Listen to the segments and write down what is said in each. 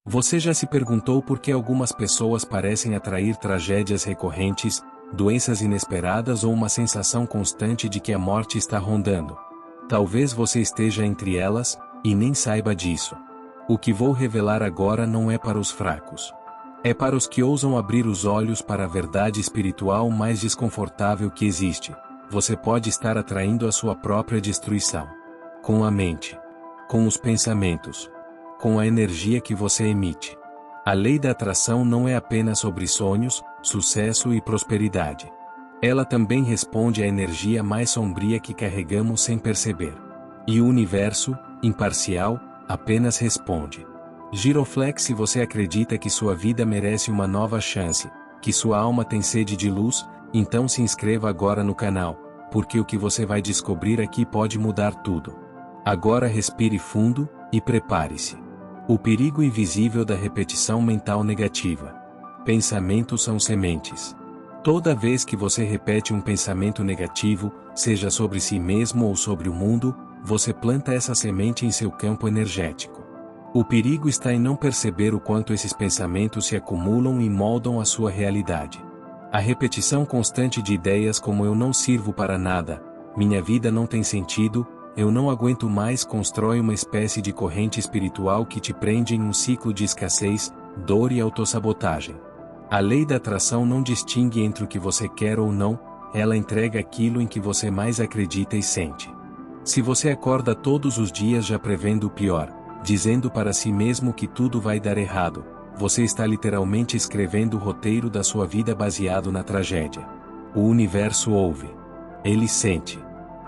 Você já se perguntou por que algumas pessoas parecem atrair tragédias recorrentes, doenças inesperadas ou uma sensação constante de que a morte está rondando? Talvez você esteja entre elas, e nem saiba disso. O que vou revelar agora não é para os fracos. É para os que ousam abrir os olhos para a verdade espiritual mais desconfortável que existe. Você pode estar atraindo a sua própria destruição. Com a mente. Com os pensamentos. Com a energia que você emite. A lei da atração não é apenas sobre sonhos, sucesso e prosperidade. Ela também responde à energia mais sombria que carregamos sem perceber. E o universo, imparcial, apenas responde. Giroflex. Se você acredita que sua vida merece uma nova chance, que sua alma tem sede de luz, então se inscreva agora no canal, porque o que você vai descobrir aqui pode mudar tudo. Agora respire fundo, e prepare-se. O perigo invisível da repetição mental negativa. Pensamentos são sementes. Toda vez que você repete um pensamento negativo, seja sobre si mesmo ou sobre o mundo, você planta essa semente em seu campo energético. O perigo está em não perceber o quanto esses pensamentos se acumulam e moldam a sua realidade. A repetição constante de ideias como eu não sirvo para nada, minha vida não tem sentido, eu não aguento mais constrói uma espécie de corrente espiritual que te prende em um ciclo de escassez, dor e autossabotagem. A lei da atração não distingue entre o que você quer ou não, ela entrega aquilo em que você mais acredita e sente. Se você acorda todos os dias já prevendo o pior, dizendo para si mesmo que tudo vai dar errado, você está literalmente escrevendo o roteiro da sua vida baseado na tragédia. O universo ouve. Ele sente.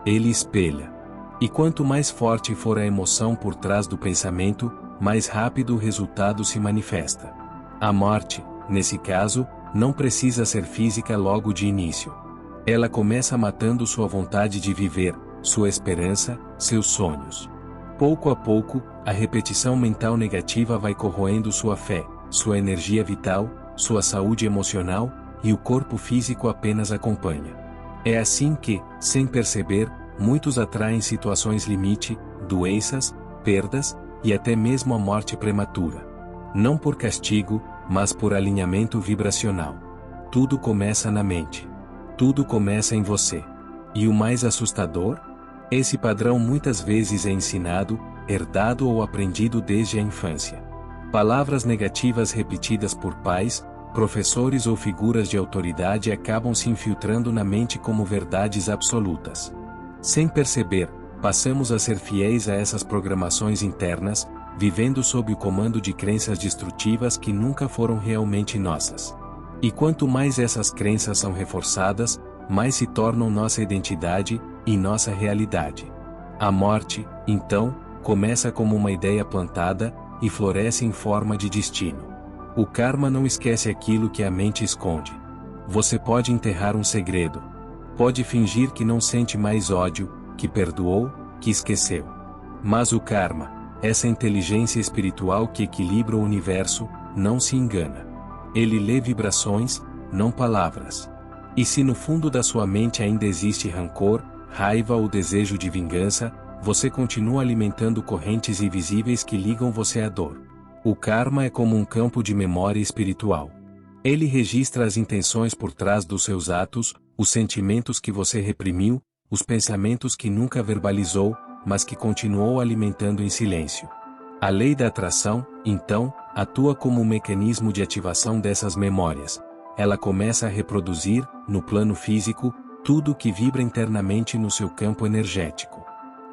Ele espelha. E quanto mais forte for a emoção por trás do pensamento, mais rápido o resultado se manifesta. A morte, nesse caso, não precisa ser física logo de início. Ela começa matando sua vontade de viver, sua esperança, seus sonhos. Pouco a pouco, a repetição mental negativa vai corroendo sua fé, sua energia vital, sua saúde emocional, e o corpo físico apenas acompanha. É assim que, sem perceber, muitos atraem situações limite, doenças, perdas, e até mesmo a morte prematura. Não por castigo, mas por alinhamento vibracional. Tudo começa na mente. Tudo começa em você. E o mais assustador? Esse padrão muitas vezes é ensinado, herdado ou aprendido desde a infância. Palavras negativas repetidas por pais, professores ou figuras de autoridade acabam se infiltrando na mente como verdades absolutas. Sem perceber, passamos a ser fiéis a essas programações internas, vivendo sob o comando de crenças destrutivas que nunca foram realmente nossas. E quanto mais essas crenças são reforçadas, mais se tornam nossa identidade e nossa realidade. A morte, então, começa como uma ideia plantada e floresce em forma de destino. O karma não esquece aquilo que a mente esconde. Você pode enterrar um segredo. Pode fingir que não sente mais ódio, que perdoou, que esqueceu. Mas o karma, essa inteligência espiritual que equilibra o universo, não se engana. Ele lê vibrações, não palavras. E se no fundo da sua mente ainda existe rancor, raiva ou desejo de vingança, você continua alimentando correntes invisíveis que ligam você à dor. O karma é como um campo de memória espiritual. Ele registra as intenções por trás dos seus atos, os sentimentos que você reprimiu, os pensamentos que nunca verbalizou, mas que continuou alimentando em silêncio. A lei da atração, então, atua como um mecanismo de ativação dessas memórias. Ela começa a reproduzir, no plano físico, tudo o que vibra internamente no seu campo energético.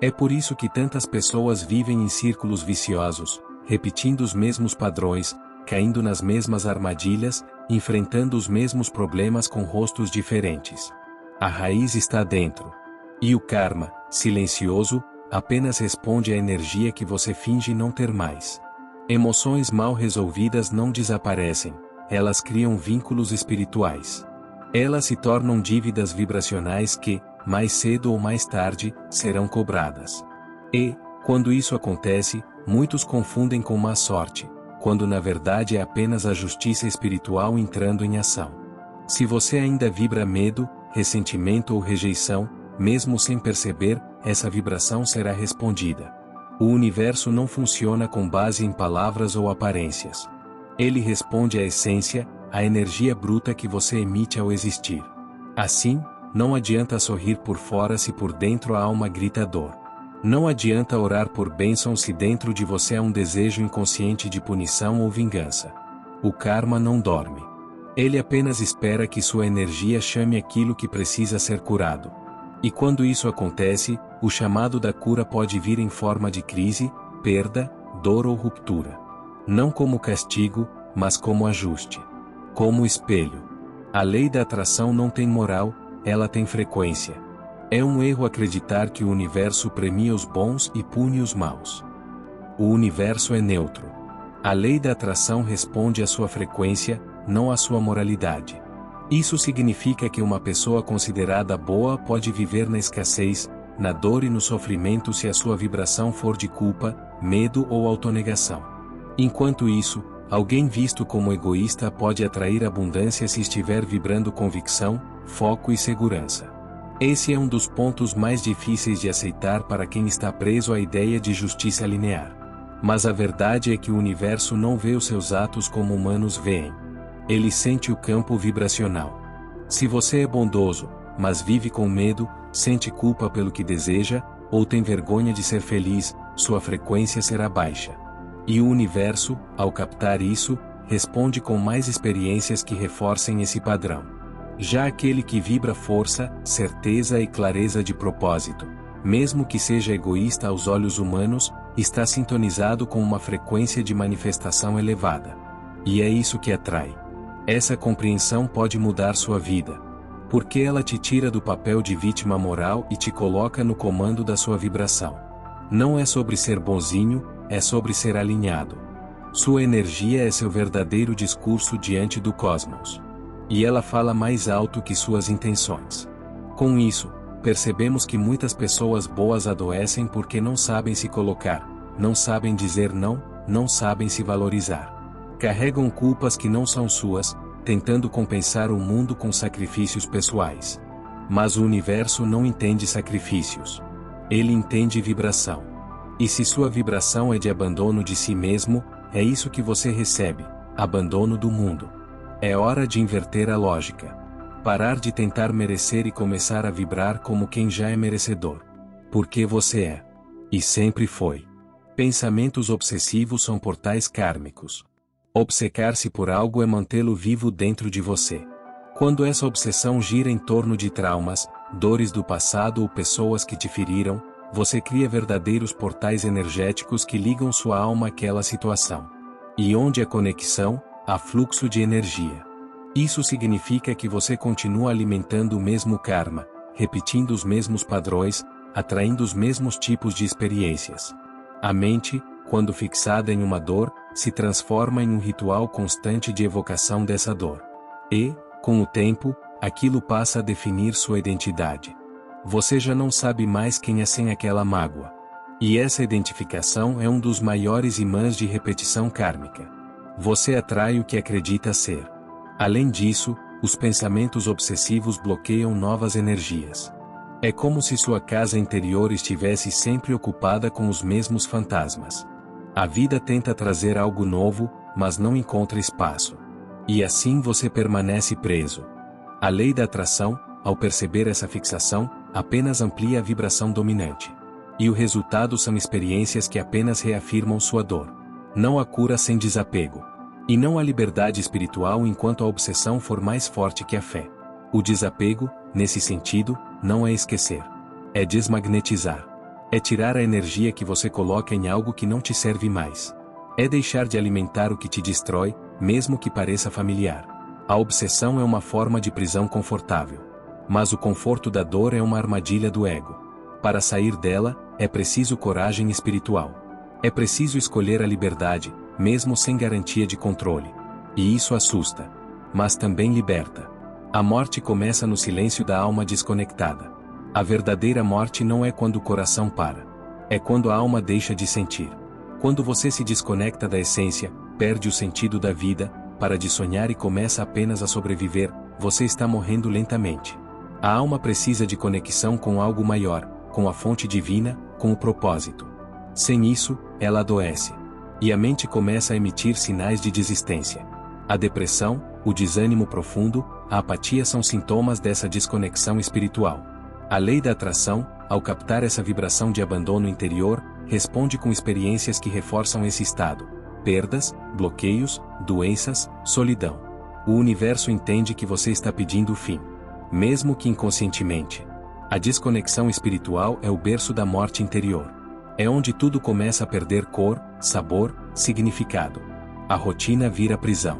É por isso que tantas pessoas vivem em círculos viciosos, repetindo os mesmos padrões, caindo nas mesmas armadilhas, enfrentando os mesmos problemas com rostos diferentes. A raiz está dentro. E o karma, silencioso, apenas responde à energia que você finge não ter mais. Emoções mal resolvidas não desaparecem, elas criam vínculos espirituais. Elas se tornam dívidas vibracionais que, mais cedo ou mais tarde, serão cobradas. E, quando isso acontece, muitos confundem com má sorte, quando na verdade é apenas a justiça espiritual entrando em ação. Se você ainda vibra medo, ressentimento ou rejeição, mesmo sem perceber, essa vibração será respondida. O universo não funciona com base em palavras ou aparências. Ele responde à essência, à energia bruta que você emite ao existir. Assim, não adianta sorrir por fora se por dentro a alma grita dor. Não adianta orar por bênçãos se dentro de você há um desejo inconsciente de punição ou vingança. O karma não dorme. Ele apenas espera que sua energia chame aquilo que precisa ser curado. E quando isso acontece, o chamado da cura pode vir em forma de crise, perda, dor ou ruptura. Não como castigo, mas como ajuste. Como espelho. A lei da atração não tem moral, ela tem frequência. É um erro acreditar que o universo premia os bons e pune os maus. O universo é neutro. A lei da atração responde à sua frequência, não à sua moralidade. Isso significa que uma pessoa considerada boa pode viver na escassez, na dor e no sofrimento se a sua vibração for de culpa, medo ou autonegação. Enquanto isso, alguém visto como egoísta pode atrair abundância se estiver vibrando convicção, foco e segurança. Esse é um dos pontos mais difíceis de aceitar para quem está preso à ideia de justiça linear. Mas a verdade é que o universo não vê os seus atos como humanos veem. Ele sente o campo vibracional. Se você é bondoso, mas vive com medo, sente culpa pelo que deseja, ou tem vergonha de ser feliz, sua frequência será baixa. E o universo, ao captar isso, responde com mais experiências que reforcem esse padrão. Já aquele que vibra força, certeza e clareza de propósito, mesmo que seja egoísta aos olhos humanos, está sintonizado com uma frequência de manifestação elevada. E é isso que atrai. Essa compreensão pode mudar sua vida. Porque ela te tira do papel de vítima moral e te coloca no comando da sua vibração. Não é sobre ser bonzinho, é sobre ser alinhado. Sua energia é seu verdadeiro discurso diante do cosmos. E ela fala mais alto que suas intenções. Com isso, percebemos que muitas pessoas boas adoecem porque não sabem se colocar, não sabem dizer não, não sabem se valorizar. Carregam culpas que não são suas, tentando compensar o mundo com sacrifícios pessoais. Mas o universo não entende sacrifícios. Ele entende vibração. E se sua vibração é de abandono de si mesmo, é isso que você recebe, abandono do mundo. É hora de inverter a lógica. Parar de tentar merecer e começar a vibrar como quem já é merecedor. Porque você é. E sempre foi. Pensamentos obsessivos são portais kármicos. Obcecar-se por algo é mantê-lo vivo dentro de você. Quando essa obsessão gira em torno de traumas, dores do passado ou pessoas que te feriram, você cria verdadeiros portais energéticos que ligam sua alma àquela situação. E onde há conexão, há fluxo de energia. Isso significa que você continua alimentando o mesmo karma, repetindo os mesmos padrões, atraindo os mesmos tipos de experiências. A mente, quando fixada em uma dor, se transforma em um ritual constante de evocação dessa dor. E, com o tempo, aquilo passa a definir sua identidade. Você já não sabe mais quem é sem aquela mágoa. E essa identificação é um dos maiores imãs de repetição kármica. Você atrai o que acredita ser. Além disso, os pensamentos obsessivos bloqueiam novas energias. É como se sua casa interior estivesse sempre ocupada com os mesmos fantasmas. A vida tenta trazer algo novo, mas não encontra espaço. E assim você permanece preso. A lei da atração, ao perceber essa fixação, apenas amplia a vibração dominante. E o resultado são experiências que apenas reafirmam sua dor. Não há cura sem desapego. E não há liberdade espiritual enquanto a obsessão for mais forte que a fé. O desapego, nesse sentido, não é esquecer. É desmagnetizar. É tirar a energia que você coloca em algo que não te serve mais. É deixar de alimentar o que te destrói, mesmo que pareça familiar. A obsessão é uma forma de prisão confortável. Mas o conforto da dor é uma armadilha do ego. Para sair dela, é preciso coragem espiritual. É preciso escolher a liberdade, mesmo sem garantia de controle. E isso assusta. Mas também liberta. A morte começa no silêncio da alma desconectada. A verdadeira morte não é quando o coração para. É quando a alma deixa de sentir. Quando você se desconecta da essência, perde o sentido da vida, para de sonhar e começa apenas a sobreviver, você está morrendo lentamente. A alma precisa de conexão com algo maior, com a fonte divina, com o propósito. Sem isso, ela adoece. E a mente começa a emitir sinais de desistência. A depressão, o desânimo profundo, a apatia são sintomas dessa desconexão espiritual. A lei da atração, ao captar essa vibração de abandono interior, responde com experiências que reforçam esse estado: perdas, bloqueios, doenças, solidão. O universo entende que você está pedindo o fim, mesmo que inconscientemente. A desconexão espiritual é o berço da morte interior. É onde tudo começa a perder cor, sabor, significado. A rotina vira prisão.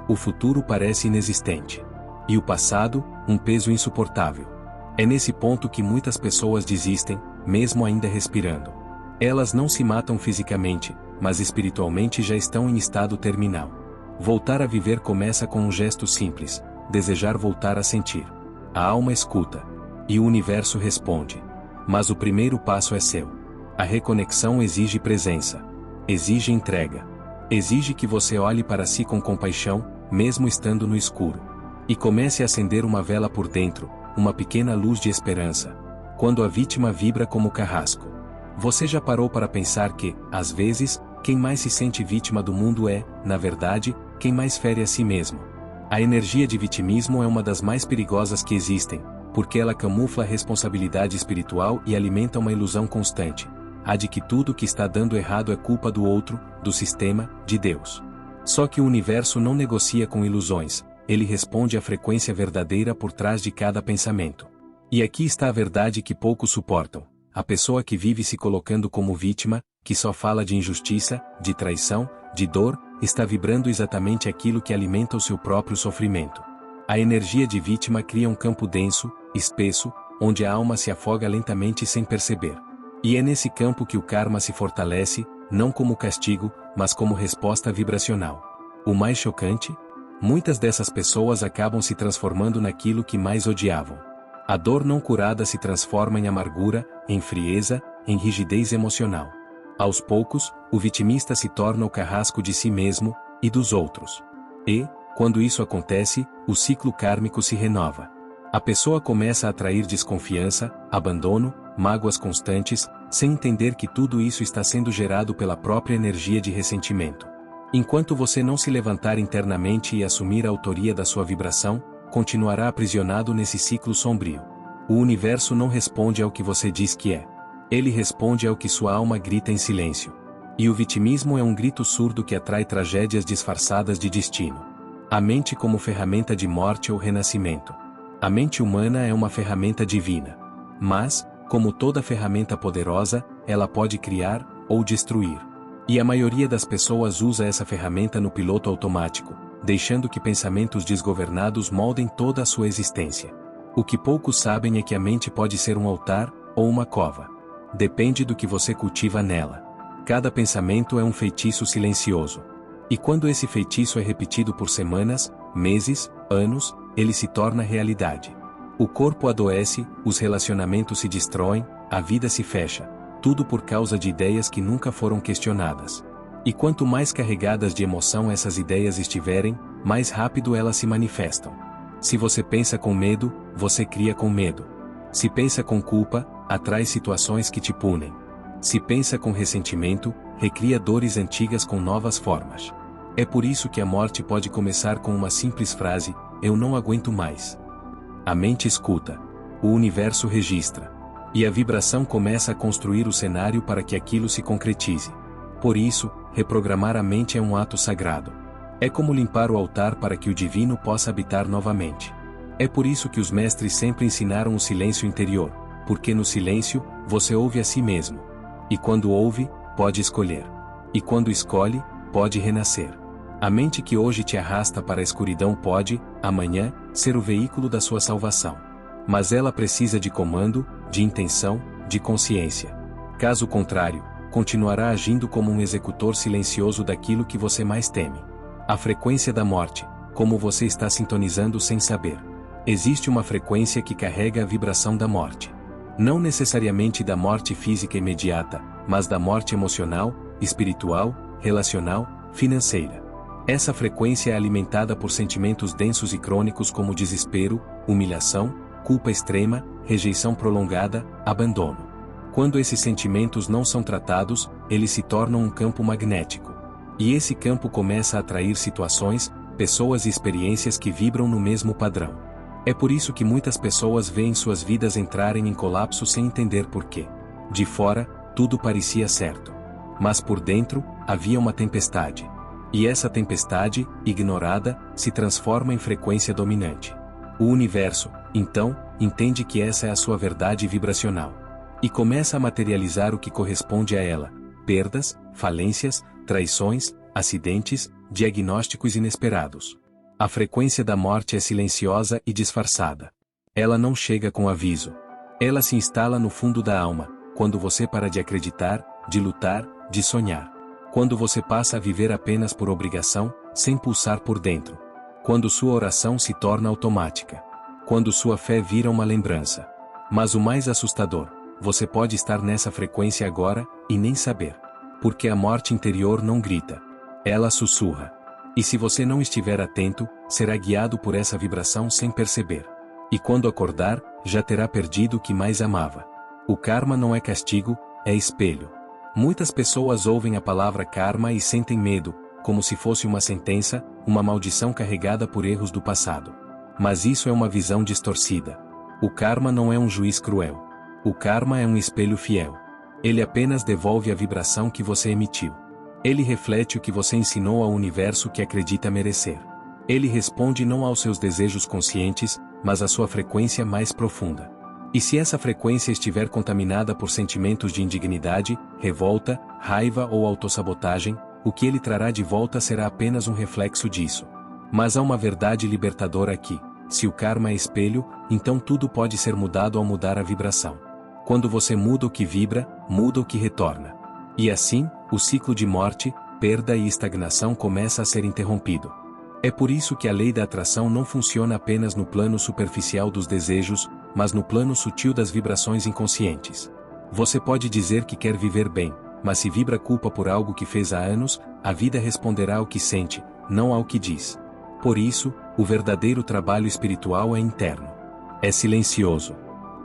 O futuro parece inexistente. E o passado, um peso insuportável. É nesse ponto que muitas pessoas desistem, mesmo ainda respirando. Elas não se matam fisicamente, mas espiritualmente já estão em estado terminal. Voltar a viver começa com um gesto simples: desejar voltar a sentir. A alma escuta. E o universo responde. Mas o primeiro passo é seu. A reconexão exige presença. Exige entrega. Exige que você olhe para si com compaixão, mesmo estando no escuro. E comece a acender uma vela por dentro, uma pequena luz de esperança. Quando a vítima vibra como carrasco. Você já parou para pensar que, às vezes, quem mais se sente vítima do mundo é, na verdade, quem mais fere a si mesmo? A energia de vitimismo é uma das mais perigosas que existem, porque ela camufla a responsabilidade espiritual e alimenta uma ilusão constante: a de que tudo que está dando errado é culpa do outro, do sistema, de Deus. Só que o universo não negocia com ilusões, ele responde à frequência verdadeira por trás de cada pensamento. E aqui está a verdade que poucos suportam: a pessoa que vive se colocando como vítima, que só fala de injustiça, de traição, de dor, está vibrando exatamente aquilo que alimenta o seu próprio sofrimento. A energia de vítima cria um campo denso, espesso, onde a alma se afoga lentamente sem perceber. E é nesse campo que o karma se fortalece, não como castigo, mas como resposta vibracional. O mais chocante? Muitas dessas pessoas acabam se transformando naquilo que mais odiavam. A dor não curada se transforma em amargura, em frieza, em rigidez emocional. Aos poucos, o vitimista se torna o carrasco de si mesmo e dos outros. E, quando isso acontece, o ciclo kármico se renova. A pessoa começa a atrair desconfiança, abandono, mágoas constantes, sem entender que tudo isso está sendo gerado pela própria energia de ressentimento. Enquanto você não se levantar internamente e assumir a autoria da sua vibração, continuará aprisionado nesse ciclo sombrio. O universo não responde ao que você diz que é. Ele responde ao que sua alma grita em silêncio. E o vitimismo é um grito surdo que atrai tragédias disfarçadas de destino. A mente como ferramenta de morte ou renascimento. A mente humana é uma ferramenta divina. Mas, como toda ferramenta poderosa, ela pode criar ou destruir. E a maioria das pessoas usa essa ferramenta no piloto automático, deixando que pensamentos desgovernados moldem toda a sua existência. O que poucos sabem é que a mente pode ser um altar ou uma cova. Depende do que você cultiva nela. Cada pensamento é um feitiço silencioso. E quando esse feitiço é repetido por semanas, meses, anos, ele se torna realidade. O corpo adoece, os relacionamentos se destroem, a vida se fecha. Tudo por causa de ideias que nunca foram questionadas. E quanto mais carregadas de emoção essas ideias estiverem, mais rápido elas se manifestam. Se você pensa com medo, você cria com medo. Se pensa com culpa, atrai situações que te punem. Se pensa com ressentimento, recria dores antigas com novas formas. É por isso que a morte pode começar com uma simples frase: eu não aguento mais. A mente escuta. O universo registra. E a vibração começa a construir o cenário para que aquilo se concretize. Por isso, reprogramar a mente é um ato sagrado. É como limpar o altar para que o divino possa habitar novamente. É por isso que os mestres sempre ensinaram o silêncio interior, porque no silêncio, você ouve a si mesmo. E quando ouve, pode escolher. E quando escolhe, pode renascer. A mente que hoje te arrasta para a escuridão pode, amanhã, ser o veículo da sua salvação. Mas ela precisa de comando, de intenção, de consciência. Caso contrário, continuará agindo como um executor silencioso daquilo que você mais teme. A frequência da morte, como você está sintonizando sem saber. Existe uma frequência que carrega a vibração da morte. Não necessariamente da morte física imediata, mas da morte emocional, espiritual, relacional, financeira. Essa frequência é alimentada por sentimentos densos e crônicos como desespero, humilhação, culpa extrema, rejeição prolongada, abandono. Quando esses sentimentos não são tratados, eles se tornam um campo magnético. E esse campo começa a atrair situações, pessoas e experiências que vibram no mesmo padrão. É por isso que muitas pessoas veem suas vidas entrarem em colapso sem entender porquê. De fora, tudo parecia certo. Mas por dentro, havia uma tempestade. E essa tempestade, ignorada, se transforma em frequência dominante. O universo, então, entende que essa é a sua verdade vibracional. E começa a materializar o que corresponde a ela: perdas, falências, traições, acidentes, diagnósticos inesperados. A frequência da morte é silenciosa e disfarçada. Ela não chega com aviso. Ela se instala no fundo da alma, quando você para de acreditar, de lutar, de sonhar. Quando você passa a viver apenas por obrigação, sem pulsar por dentro. Quando sua oração se torna automática. Quando sua fé vira uma lembrança. Mas o mais assustador, você pode estar nessa frequência agora, e nem saber. Porque a morte interior não grita. Ela sussurra. E se você não estiver atento, será guiado por essa vibração sem perceber. E quando acordar, já terá perdido o que mais amava. O karma não é castigo, é espelho. Muitas pessoas ouvem a palavra karma e sentem medo, como se fosse uma sentença, uma maldição carregada por erros do passado. Mas isso é uma visão distorcida. O karma não é um juiz cruel. O karma é um espelho fiel. Ele apenas devolve a vibração que você emitiu. Ele reflete o que você ensinou ao universo que acredita merecer. Ele responde não aos seus desejos conscientes, mas à sua frequência mais profunda. E se essa frequência estiver contaminada por sentimentos de indignidade, revolta, raiva ou autossabotagem, o que ele trará de volta será apenas um reflexo disso. Mas há uma verdade libertadora aqui: se o karma é espelho, então tudo pode ser mudado ao mudar a vibração. Quando você muda o que vibra, muda o que retorna. E assim, o ciclo de morte, perda e estagnação começa a ser interrompido. É por isso que a lei da atração não funciona apenas no plano superficial dos desejos, mas no plano sutil das vibrações inconscientes. Você pode dizer que quer viver bem, mas se vibra culpa por algo que fez há anos, a vida responderá ao que sente, não ao que diz. Por isso, o verdadeiro trabalho espiritual é interno. É silencioso.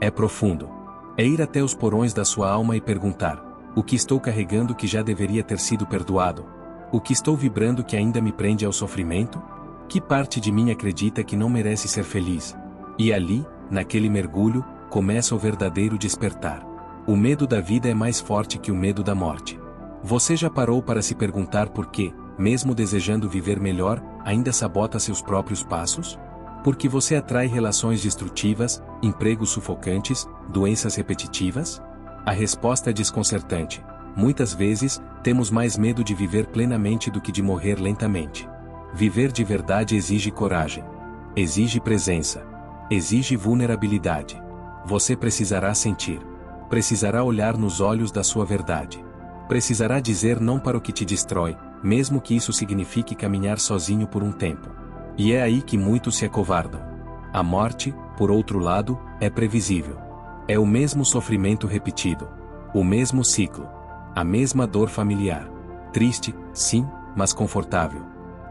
É profundo. É ir até os porões da sua alma e perguntar: o que estou carregando que já deveria ter sido perdoado? O que estou vibrando que ainda me prende ao sofrimento? Que parte de mim acredita que não merece ser feliz? E ali, naquele mergulho, começa o verdadeiro despertar. O medo da vida é mais forte que o medo da morte. Você já parou para se perguntar por que, mesmo desejando viver melhor, ainda sabota seus próprios passos? Porque você atrai relações destrutivas, empregos sufocantes, doenças repetitivas? A resposta é desconcertante. Muitas vezes, temos mais medo de viver plenamente do que de morrer lentamente. Viver de verdade exige coragem. Exige presença. Exige vulnerabilidade. Você precisará sentir. Precisará olhar nos olhos da sua verdade. Precisará dizer não para o que te destrói, mesmo que isso signifique caminhar sozinho por um tempo. E é aí que muitos se acovardam. A morte, por outro lado, é previsível. É o mesmo sofrimento repetido. O mesmo ciclo. A mesma dor familiar. Triste, sim, mas confortável.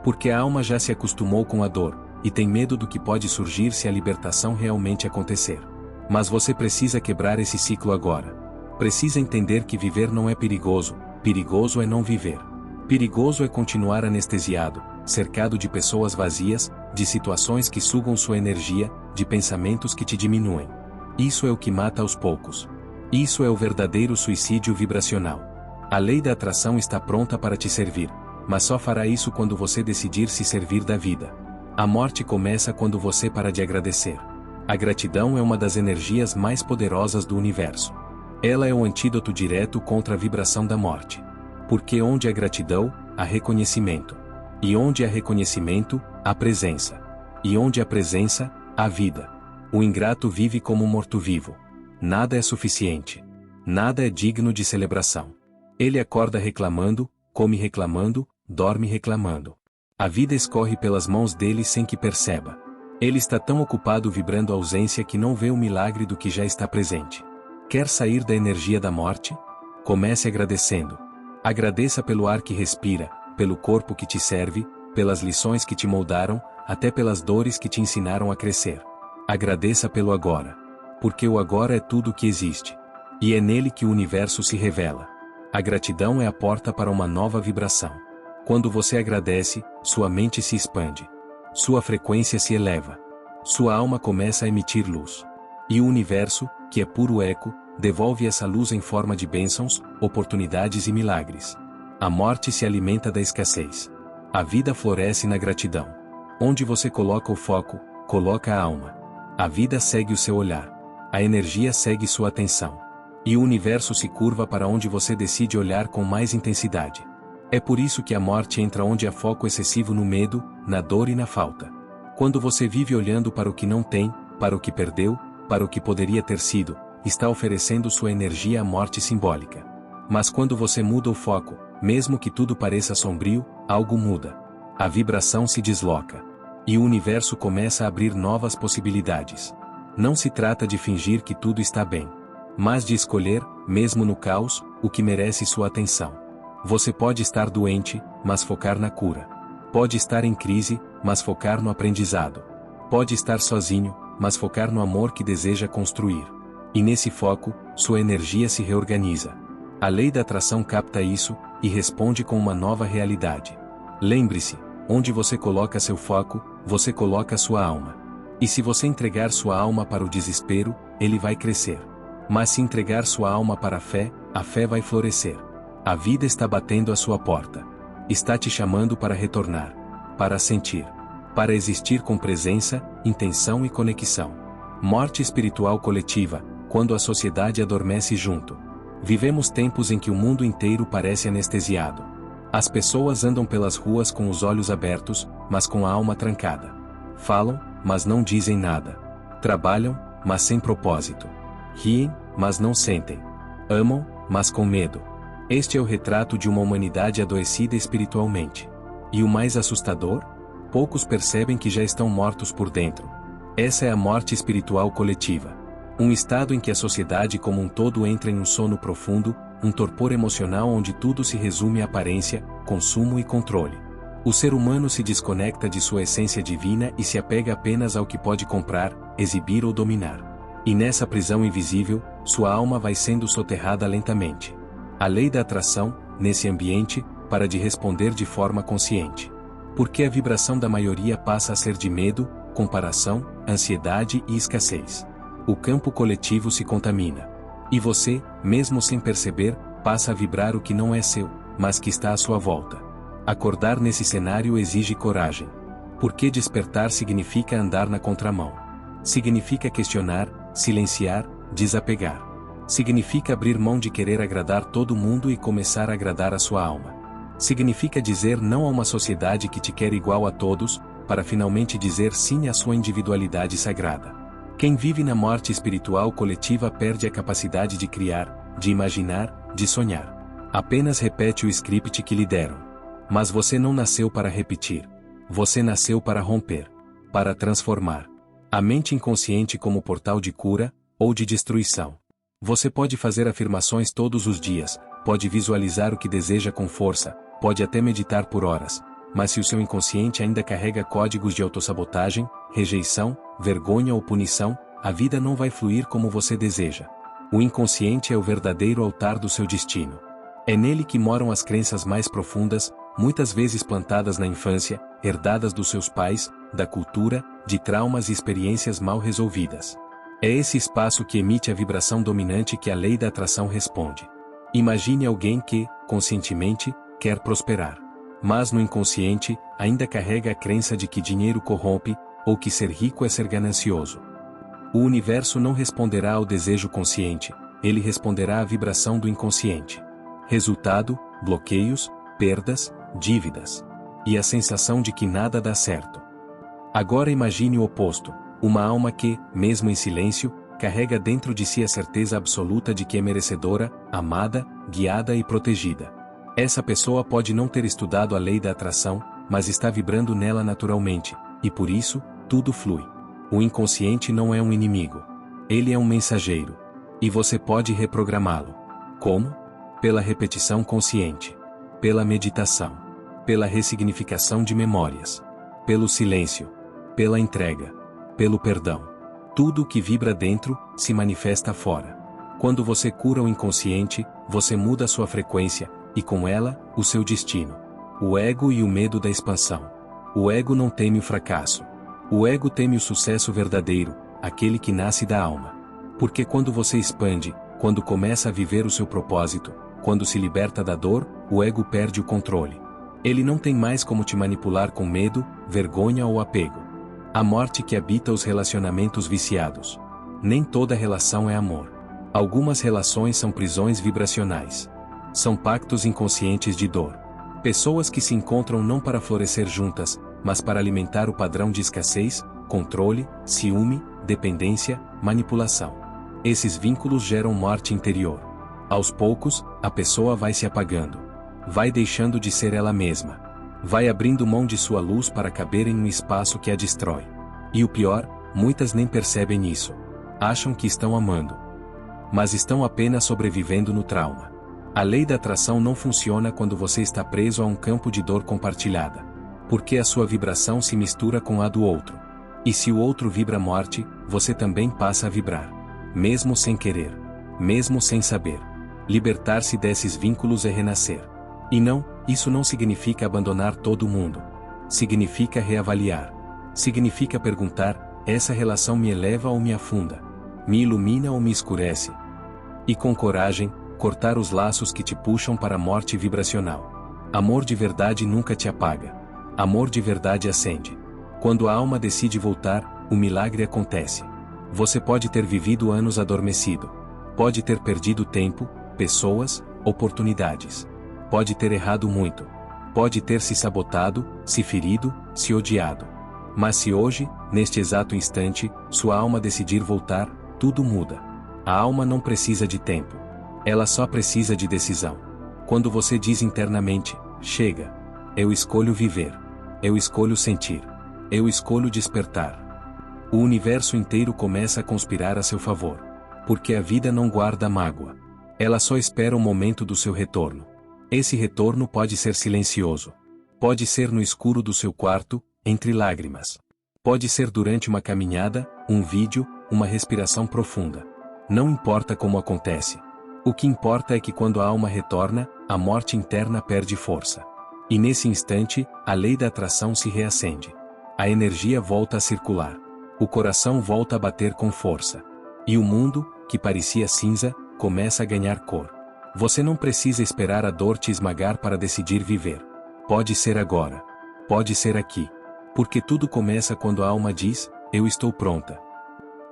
Porque a alma já se acostumou com a dor, e tem medo do que pode surgir se a libertação realmente acontecer. Mas você precisa quebrar esse ciclo agora. Precisa entender que viver não é perigoso, perigoso é não viver. Perigoso é continuar anestesiado, cercado de pessoas vazias, de situações que sugam sua energia, de pensamentos que te diminuem. Isso é o que mata aos poucos. Isso é o verdadeiro suicídio vibracional. A lei da atração está pronta para te servir, mas só fará isso quando você decidir se servir da vida. A morte começa quando você para de agradecer. A gratidão é uma das energias mais poderosas do universo. Ela é o antídoto direto contra a vibração da morte. Porque onde há gratidão, há reconhecimento. E onde há reconhecimento, há presença. E onde há presença, há vida. O ingrato vive como um morto-vivo. Nada é suficiente. Nada é digno de celebração. Ele acorda reclamando, come reclamando, dorme reclamando. A vida escorre pelas mãos dele sem que perceba. Ele está tão ocupado vibrando a ausência que não vê o milagre do que já está presente. Quer sair da energia da morte? Comece agradecendo. Agradeça pelo ar que respira, pelo corpo que te serve, pelas lições que te moldaram, até pelas dores que te ensinaram a crescer. Agradeça pelo agora. Porque o agora é tudo o que existe. E é nele que o universo se revela. A gratidão é a porta para uma nova vibração. Quando você agradece, sua mente se expande. Sua frequência se eleva. Sua alma começa a emitir luz. E o universo, que é puro eco, devolve essa luz em forma de bênçãos, oportunidades e milagres. A morte se alimenta da escassez. A vida floresce na gratidão. Onde você coloca o foco, coloca a alma. A vida segue o seu olhar. A energia segue sua atenção. E o universo se curva para onde você decide olhar com mais intensidade. É por isso que a morte entra onde há foco excessivo no medo, na dor e na falta. Quando você vive olhando para o que não tem, para o que perdeu, para o que poderia ter sido, está oferecendo sua energia à morte simbólica. Mas quando você muda o foco, mesmo que tudo pareça sombrio, algo muda. A vibração se desloca. E o universo começa a abrir novas possibilidades. Não se trata de fingir que tudo está bem, mas de escolher, mesmo no caos, o que merece sua atenção. Você pode estar doente, mas focar na cura. Pode estar em crise, mas focar no aprendizado. Pode estar sozinho, mas focar no amor que deseja construir. E nesse foco, sua energia se reorganiza. A lei da atração capta isso, e responde com uma nova realidade. Lembre-se, onde você coloca seu foco, você coloca sua alma. E se você entregar sua alma para o desespero, ele vai crescer. Mas se entregar sua alma para a fé vai florescer. A vida está batendo à sua porta. Está te chamando para retornar, para sentir, para existir com presença, intenção e conexão. Morte espiritual coletiva, quando a sociedade adormece junto. Vivemos tempos em que o mundo inteiro parece anestesiado. As pessoas andam pelas ruas com os olhos abertos, mas com a alma trancada. Falam, mas não dizem nada. Trabalham, mas sem propósito. Riem, mas não sentem. Amam, mas com medo. Este é o retrato de uma humanidade adoecida espiritualmente. E o mais assustador? Poucos percebem que já estão mortos por dentro. Essa é a morte espiritual coletiva. Um estado em que a sociedade como um todo entra em um sono profundo, um torpor emocional onde tudo se resume à aparência, consumo e controle. O ser humano se desconecta de sua essência divina e se apega apenas ao que pode comprar, exibir ou dominar. E nessa prisão invisível, sua alma vai sendo soterrada lentamente. A lei da atração, nesse ambiente, para de responder de forma consciente. Porque a vibração da maioria passa a ser de medo, comparação, ansiedade e escassez. O campo coletivo se contamina. E você, mesmo sem perceber, passa a vibrar o que não é seu, mas que está à sua volta. Acordar nesse cenário exige coragem. Porque despertar significa andar na contramão. Significa questionar, silenciar, desapegar. Significa abrir mão de querer agradar todo mundo e começar a agradar a sua alma. Significa dizer não a uma sociedade que te quer igual a todos, para finalmente dizer sim à sua individualidade sagrada. Quem vive na morte espiritual coletiva perde a capacidade de criar, de imaginar, de sonhar. Apenas repete o script que lhe deram. Mas você não nasceu para repetir. Você nasceu para romper. Para transformar. A mente inconsciente como portal de cura, ou de destruição. Você pode fazer afirmações todos os dias, pode visualizar o que deseja com força, pode até meditar por horas. Mas se o seu inconsciente ainda carrega códigos de autossabotagem, rejeição, vergonha ou punição, a vida não vai fluir como você deseja. O inconsciente é o verdadeiro altar do seu destino. É nele que moram as crenças mais profundas, muitas vezes plantadas na infância, herdadas dos seus pais, da cultura, de traumas e experiências mal resolvidas. É esse espaço que emite a vibração dominante que a lei da atração responde. Imagine alguém que, conscientemente, quer prosperar. Mas no inconsciente, ainda carrega a crença de que dinheiro corrompe, ou que ser rico é ser ganancioso. O universo não responderá ao desejo consciente, ele responderá à vibração do inconsciente. Resultado, bloqueios, perdas, dívidas. E a sensação de que nada dá certo. Agora imagine o oposto, uma alma que, mesmo em silêncio, carrega dentro de si a certeza absoluta de que é merecedora, amada, guiada e protegida. Essa pessoa pode não ter estudado a lei da atração, mas está vibrando nela naturalmente, e por isso, tudo flui. O inconsciente não é um inimigo. Ele é um mensageiro. E você pode reprogramá-lo. Como? Pela repetição consciente. Pela meditação. Pela ressignificação de memórias. Pelo silêncio. Pela entrega. Pelo perdão. Tudo o que vibra dentro, se manifesta fora. Quando você cura o inconsciente, você muda sua frequência, e com ela, o seu destino. O ego e o medo da expansão. O ego não teme o fracasso. O ego teme o sucesso verdadeiro, aquele que nasce da alma. Porque quando você expande, quando começa a viver o seu propósito, quando se liberta da dor, o ego perde o controle. Ele não tem mais como te manipular com medo, vergonha ou apego. A morte que habita os relacionamentos viciados. Nem toda relação é amor. Algumas relações são prisões vibracionais. São pactos inconscientes de dor. Pessoas que se encontram não para florescer juntas, mas para alimentar o padrão de escassez, controle, ciúme, dependência, manipulação. Esses vínculos geram morte interior. Aos poucos, a pessoa vai se apagando. Vai deixando de ser ela mesma. Vai abrindo mão de sua luz para caber em um espaço que a destrói. E o pior, muitas nem percebem isso. Acham que estão amando. Mas estão apenas sobrevivendo no trauma. A lei da atração não funciona quando você está preso a um campo de dor compartilhada. Porque a sua vibração se mistura com a do outro. E se o outro vibra morte, você também passa a vibrar. Mesmo sem querer. Mesmo sem saber. Libertar-se desses vínculos é renascer. E não, isso não significa abandonar todo mundo. Significa reavaliar. Significa perguntar, essa relação me eleva ou me afunda? Me ilumina ou me escurece? E com coragem, cortar os laços que te puxam para a morte vibracional. Amor de verdade nunca te apaga. Amor de verdade acende. Quando a alma decide voltar, o milagre acontece. Você pode ter vivido anos adormecido. Pode ter perdido tempo, pessoas, oportunidades. Pode ter errado muito. Pode ter se sabotado, se ferido, se odiado. Mas se hoje, neste exato instante, sua alma decidir voltar, tudo muda. A alma não precisa de tempo. Ela só precisa de decisão. Quando você diz internamente, chega. Eu escolho viver. Eu escolho sentir. Eu escolho despertar. O universo inteiro começa a conspirar a seu favor. Porque a vida não guarda mágoa. Ela só espera o momento do seu retorno. Esse retorno pode ser silencioso. Pode ser no escuro do seu quarto, entre lágrimas. Pode ser durante uma caminhada, um vídeo, uma respiração profunda. Não importa como acontece. O que importa é que quando a alma retorna, a morte interna perde força. E nesse instante, a lei da atração se reacende. A energia volta a circular. O coração volta a bater com força. E o mundo, que parecia cinza, começa a ganhar cor. Você não precisa esperar a dor te esmagar para decidir viver. Pode ser agora. Pode ser aqui. Porque tudo começa quando a alma diz, eu estou pronta.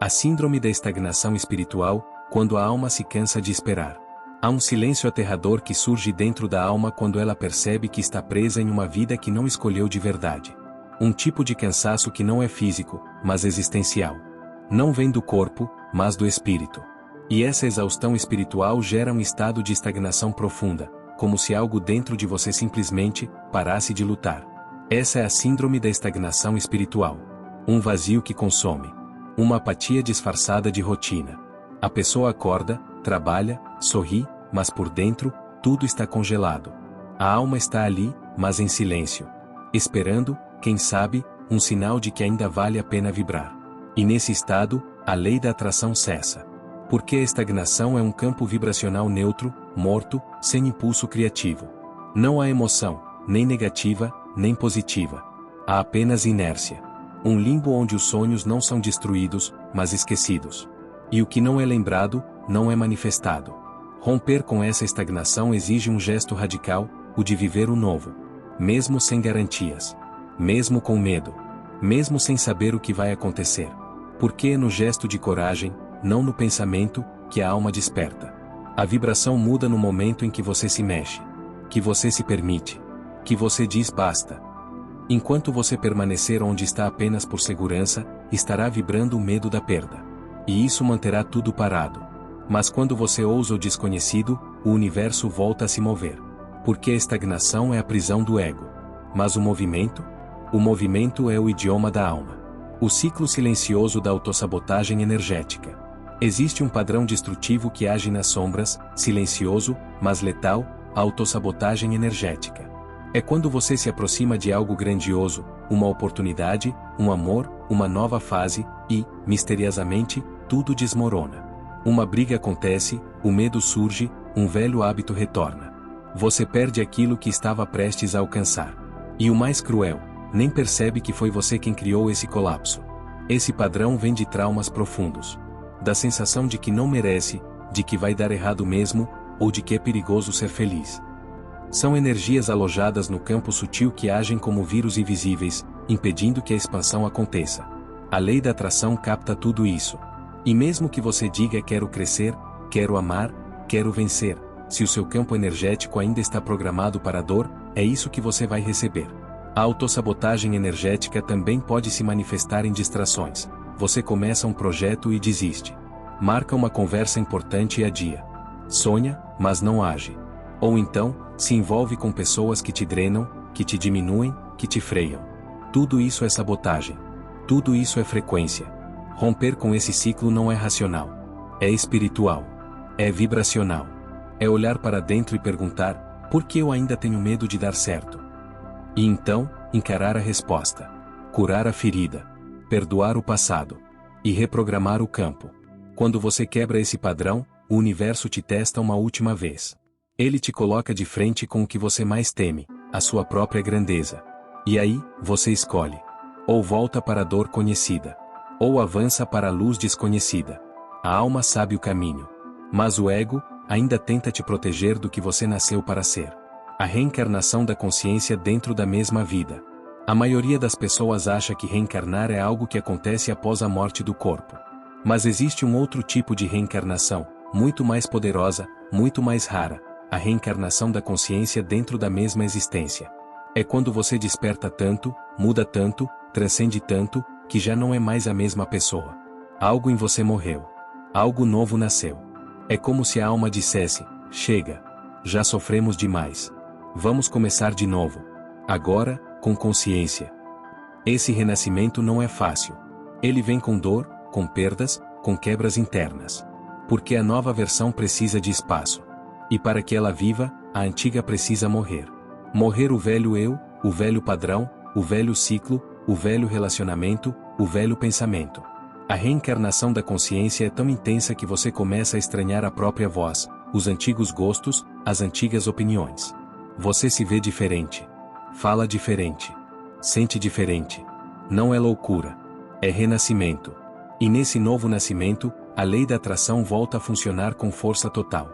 A síndrome da estagnação espiritual, quando a alma se cansa de esperar. Há um silêncio aterrador que surge dentro da alma quando ela percebe que está presa em uma vida que não escolheu de verdade. Um tipo de cansaço que não é físico, mas existencial. Não vem do corpo, mas do espírito. E essa exaustão espiritual gera um estado de estagnação profunda, como se algo dentro de você simplesmente parasse de lutar. Essa é a síndrome da estagnação espiritual. Um vazio que consome. Uma apatia disfarçada de rotina. A pessoa acorda, trabalha, sorri, mas por dentro, tudo está congelado. A alma está ali, mas em silêncio. Esperando, quem sabe, um sinal de que ainda vale a pena vibrar. E nesse estado, a lei da atração cessa. Porque a estagnação é um campo vibracional neutro, morto, sem impulso criativo. Não há emoção, nem negativa, nem positiva. Há apenas inércia. Um limbo onde os sonhos não são destruídos, mas esquecidos. E o que não é lembrado, não é manifestado. Romper com essa estagnação exige um gesto radical, o de viver o novo. Mesmo sem garantias. Mesmo com medo. Mesmo sem saber o que vai acontecer. Porque é no gesto de coragem, não no pensamento, que a alma desperta. A vibração muda no momento em que você se mexe. Que você se permite. Que você diz basta. Enquanto você permanecer onde está apenas por segurança, estará vibrando o medo da perda. E isso manterá tudo parado. Mas quando você ousa o desconhecido, o universo volta a se mover. Porque a estagnação é a prisão do ego. Mas o movimento? O movimento é o idioma da alma. O ciclo silencioso da autossabotagem energética. Existe um padrão destrutivo que age nas sombras, silencioso, mas letal, a autossabotagem energética. É quando você se aproxima de algo grandioso, uma oportunidade, um amor, uma nova fase, e, misteriosamente, tudo desmorona. Uma briga acontece, o medo surge, um velho hábito retorna. Você perde aquilo que estava prestes a alcançar. E o mais cruel, nem percebe que foi você quem criou esse colapso. Esse padrão vem de traumas profundos. Da sensação de que não merece, de que vai dar errado mesmo, ou de que é perigoso ser feliz. São energias alojadas no campo sutil que agem como vírus invisíveis, impedindo que a expansão aconteça. A lei da atração capta tudo isso. E mesmo que você diga quero crescer, quero amar, quero vencer, se o seu campo energético ainda está programado para a dor, é isso que você vai receber. A autossabotagem energética também pode se manifestar em distrações. Você começa um projeto e desiste. Marca uma conversa importante e adia. Sonha, mas não age. Ou então, se envolve com pessoas que te drenam, que te diminuem, que te freiam. Tudo isso é sabotagem. Tudo isso é frequência. Romper com esse ciclo não é racional. É espiritual. É vibracional. É olhar para dentro e perguntar, por que eu ainda tenho medo de dar certo? E então, encarar a resposta. Curar a ferida. Perdoar o passado. E reprogramar o campo. Quando você quebra esse padrão, o universo te testa uma última vez. Ele te coloca de frente com o que você mais teme, a sua própria grandeza. E aí, você escolhe. Ou volta para a dor conhecida. Ou avança para a luz desconhecida. A alma sabe o caminho. Mas o ego ainda tenta te proteger do que você nasceu para ser. A reencarnação da consciência dentro da mesma vida. A maioria das pessoas acha que reencarnar é algo que acontece após a morte do corpo. Mas existe um outro tipo de reencarnação, muito mais poderosa, muito mais rara, a reencarnação da consciência dentro da mesma existência. É quando você desperta tanto, muda tanto, transcende tanto, que já não é mais a mesma pessoa. Algo em você morreu. Algo novo nasceu. É como se a alma dissesse, chega. Já sofremos demais. Vamos começar de novo. Agora, com consciência. Esse renascimento não é fácil. Ele vem com dor, com perdas, com quebras internas. Porque a nova versão precisa de espaço. E para que ela viva, a antiga precisa morrer. Morrer o velho eu, o velho padrão, o velho ciclo, o velho relacionamento, o velho pensamento. A reencarnação da consciência é tão intensa que você começa a estranhar a própria voz, os antigos gostos, as antigas opiniões. Você se vê diferente. Fala diferente. Sente diferente. Não é loucura. É renascimento. E nesse novo nascimento, a lei da atração volta a funcionar com força total.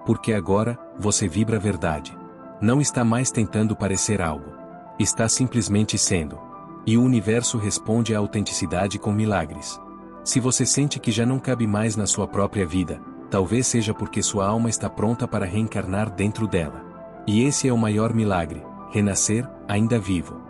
Porque agora, você vibra a verdade. Não está mais tentando parecer algo. Está simplesmente sendo. E o universo responde à autenticidade com milagres. Se você sente que já não cabe mais na sua própria vida, talvez seja porque sua alma está pronta para reencarnar dentro dela. E esse é o maior milagre, renascer, ainda vivo.